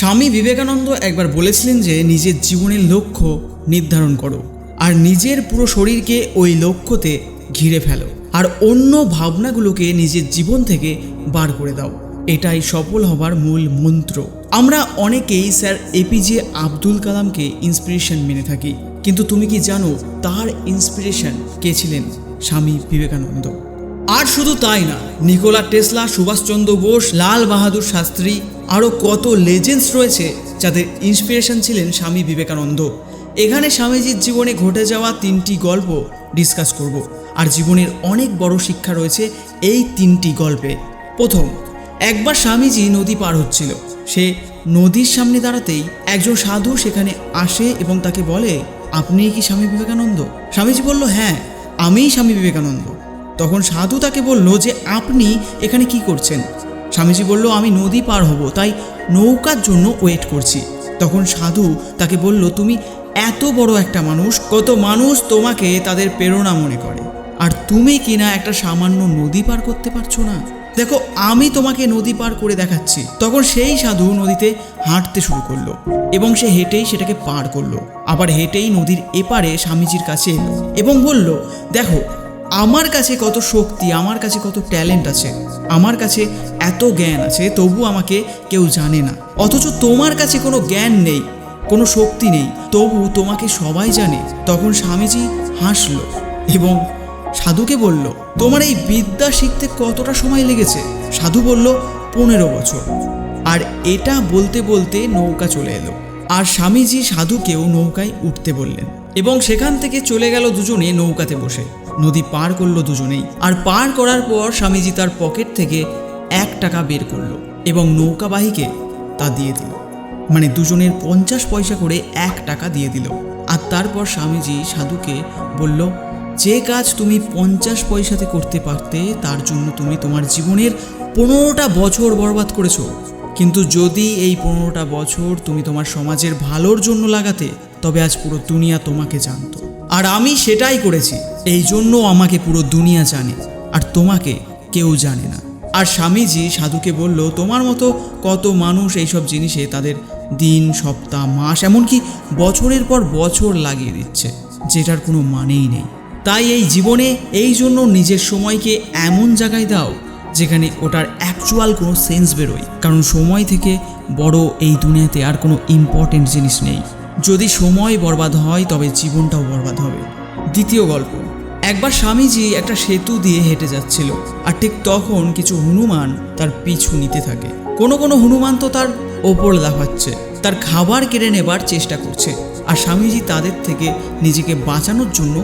স্বামী বিবেকানন্দ একবার বলেছিলেন যে নিজের জীবনের লক্ষ্য নির্ধারণ করো আর নিজের পুরো শরীরকে ওই লক্ষ্যতে ঘিরে ফেলো আর অন্য ভাবনাগুলোকে নিজের জীবন থেকে বার করে দাও। এটাই সফল হবার মূল মন্ত্র। আমরা অনেকেই স্যার এপিজে আব্দুল কালামকে ইন্সপিরেশন মেনে থাকি, কিন্তু তুমি কি জানো তার ইন্সপিরেশন কে ছিলেন? স্বামী বিবেকানন্দ। আর শুধু তাই না, নিকোলা টেসলা, সুভাষচন্দ্র বোস, লাল বাহাদুর শাস্ত্রী, আরও কত লেজেন্ডস রয়েছে যাদের ইন্সপিরেশন ছিলেন স্বামী বিবেকানন্দ। এখানে স্বামীজির জীবনে ঘটে যাওয়া 3টি গল্প ডিসকাস করব, আর জীবনের অনেক বড় শিক্ষা রয়েছে এই 3টি গল্পে। প্রথম, একবার স্বামীজি নদী পার হচ্ছিল। সে নদীর সামনে দাঁড়াতেই একজন সাধু সেখানে আসে এবং তাকে বলে, আপনি কি স্বামী বিবেকানন্দ? স্বামীজি বলল, হ্যাঁ, আমিই স্বামী বিবেকানন্দ। তখন সাধু তাকে বলল যে আপনি এখানে কি করছেন? স্বামীজি বলল, আমি নদী পার হব, তাই নৌকার জন্য ওয়েট করছি। তখন সাধু তাকে বলল, তুমি এত বড় একটা মানুষ, কত মানুষ তোমাকে তাদের প্রেরণা মনে করে, আর তুমি কিনা একটা সামান্য নদী পার করতে পারছো না। দেখো, আমি তোমাকে নদী পার করে দেখাচ্ছি। তখন সেই সাধু নদীতে হাঁটতে শুরু করলো এবং সে হেঁটেই সেটাকে পার করলো। আবার হেঁটেই নদীর এপারে স্বামীজির কাছে এলো এবং বলল, দেখো আমার কাছে কত শক্তি, আমার কাছে কত ট্যালেন্ট আছে, আমার কাছে এত জ্ঞান আছে, তবু আমাকে কেউ জানে না। অথচ তোমার কাছে কোনো জ্ঞান নেই, কোনো শক্তি নেই, তবু তোমাকে সবাই জানে। তখন স্বামীজি হাসলো এবং সাধুকে বলল, তোমার এই বিদ্যা শিখতে কতটা সময় লেগেছে? সাধু বলল, 15 বছর। আর এটা বলতে বলতে নৌকা চলে এলো, আর স্বামীজি সাধুকেও নৌকায় উঠতে বললেন এবং সেখান থেকে চলে গেল দুজনে নৌকাতে বসে। নদী পার করলো দুজনেই, আর পার করার পর স্বামীজি তার পকেট থেকে 1 টাকা বের করলো এবং নৌকাবাহীকে তা দিয়ে দিল। মানে দুজনের 50 পয়সা করে 1 টাকা দিয়ে দিল। আর তারপর স্বামীজি সাধুকে বলল, যে কাজ তুমি 50 পয়সাতে করতে পারতে, তার জন্য তুমি তোমার জীবনের 15টা বছর বরবাদ করেছো। কিন্তু যদি এই 15টা বছর তুমি তোমার সমাজের ভালোর জন্য লাগাতে, তবে আজ পুরো দুনিয়া তোমাকে জানতো। আর আমি সেটাই করেছি, এই জন্য আমাকে পুরো দুনিয়া জানে, আর তোমাকে কেউ জানে না। আর স্বামীজি সাধুকে বলল, তোমার মতো কত মানুষ এইসব জিনিসে তাদের দিন, সপ্তাহ, মাস, এমনকি বছরের পর বছর লাগিয়ে দিচ্ছে, যেটার কোনো মানেই নেই। তাই এই জীবনে এই জন্য নিজের সময়কে এমন জায়গায় দাও যেখানে ওটার অ্যাকচুয়াল কোনো সেন্স বেরোয়, কারণ সময় থেকে বড় এই দুনিয়াতে আর কোনো ইম্পর্টেন্ট জিনিস নেই। যদি সময় বরবাদ হয়, তবে জীবনটাও বরবাদ হবে। দ্বিতীয় গল্প, একবার স্বামীজি একটা সেতু দিয়ে হেঁটে যাচ্ছিল, আর ঠিক তখন কিছু হনুমান তার পিছু নিতে থাকে। কোনো কোনো হনুমান তো তার ওপর লাফাচ্ছে, তার খাবার কেড়ে নেবার চেষ্টা করছে, আর স্বামীজি তাদের থেকে নিজেকে বাঁচানোর জন্য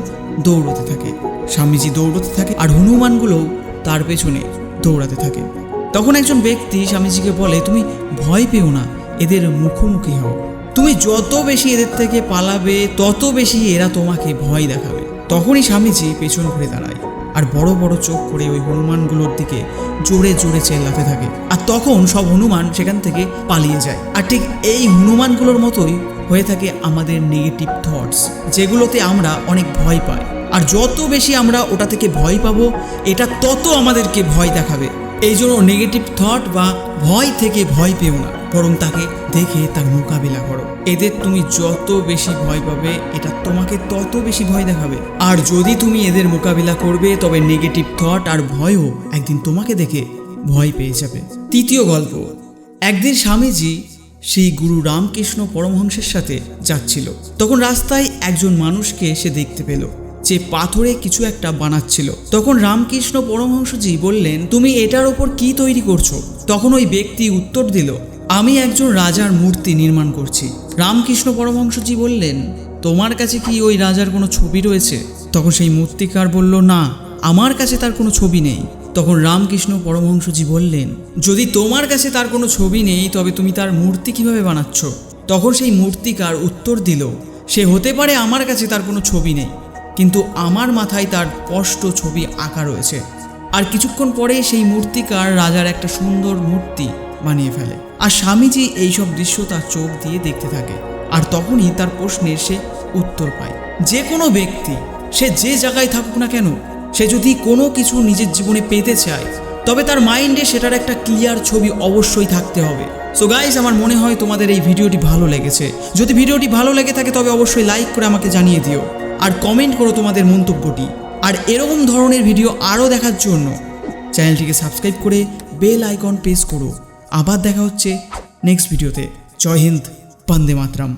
দৌড়তে থাকে। স্বামীজি দৌড়তে থাকে আর হনুমানগুলোও তার পেছনে দৌড়াতে থাকে। তখন একজন ব্যক্তি স্বামীজিকে বলে, তুমি ভয় পেও না, এদের মুখোমুখি হও। তুমি যত বেশি এদের থেকে পালাবে, তত বেশি এরা তোমাকে ভয় দেখাবে। তখনই স্বামীজি পেছন ঘুরে দাঁড়ায় আর বড় বড় চোখ করে ওই হনুমানগুলোর দিকে জোরে জোরে চেল্লাতে থাকে। আর তখন সব হনুমান সেখান থেকে পালিয়ে যায়। আর ঠিক এই হনুমানগুলোর মতোই হয়ে থাকে আমাদের নেগেটিভ থটস, যেগুলোতে আমরা অনেক ভয় পাই। আর যত বেশি আমরা ওটা থেকে ভয় পাবো, এটা তত আমাদেরকে ভয় দেখাবে। এই জন্য নেগেটিভ থট বা ভয় থেকে ভয় পেও না, বরং তাকে দেখে তার মোকাবিলা করো। এদের তুমি যত বেশি ভয় পাবে, এটা তোমাকে তত বেশি ভয় দেখাবে। আর যদি তুমি এদের মোকাবিলা করবে, তবে নেগেটিভ থট আর ভয়ও একদিন তোমাকে দেখে ভয় পেয়ে যাবে। তৃতীয় গল্প, একদিন স্বামীজি সেই গুরু রামকৃষ্ণ পরমহংসের সাথে যাচ্ছিল। তখন রাস্তায় একজন মানুষকে সে দেখতে পেল, যে পাথরে কিছু একটা বানাচ্ছিল। তখন রামকৃষ্ণ পরমহংসজি বললেন, তুমি এটার ওপর কি তৈরি করছো? তখন ওই ব্যক্তি উত্তর দিল, আমি একজন রাজার মূর্তি নির্মাণ করছি। রামকৃষ্ণ পরমহংসজি বললেন, তোমার কাছে কি ওই রাজার কোনো ছবি রয়েছে? তখন সেই মূর্তিকার বলল, না, আমার কাছে তার কোনো ছবি নেই। তখন রামকৃষ্ণ পরমহংসজি বললেন, যদি তোমার কাছে তার কোনো ছবি নেই, তবে তুমি তার মূর্তি কিভাবে বানাচ্ছ? তখন সেই মূর্তিকার উত্তর দিল, সে হতে পারে আমার কাছে তার কোনো ছবি নেই, কিন্তু আমার মাথায় তার স্পষ্ট ছবি আঁকা রয়েছে। আর কিছুক্ষণ পরে সেই মূর্তিকার রাজার একটা সুন্দর মূর্তি বানিয়ে ফেলে। আর স্বামীজি এইসব দৃশ্য তার চোখ দিয়ে দেখতে থাকে। আর তখনই তার প্রশ্নের সে উত্তর পায়। যে কোনো ব্যক্তি, সে যে জায়গায় থাকুক না কেন, সে যদি কোনো কিছু নিজের জীবনে পেতে চায়, তবে তার মাইন্ডে সেটার একটা ক্লিয়ার ছবি অবশ্যই থাকতে হবে। সো গাইস, আমার মনে হয় তোমাদের এই ভিডিওটি ভালো লেগেছে। যদি ভিডিওটি ভালো লেগে থাকে তবে অবশ্যই লাইক করে আমাকে জানিয়ে দিও আর কমেন্ট করো তোমাদের মন্তব্যটি। আর এরকম ধরনের ভিডিও আরও দেখার জন্য চ্যানেলটিকে সাবস্ক্রাইব করে বেল আইকন প্রেস করো। আবার দেখা হচ্ছে নেক্সট ভিডিওতে। জয় হিন্দ, বন্দে মাতরম।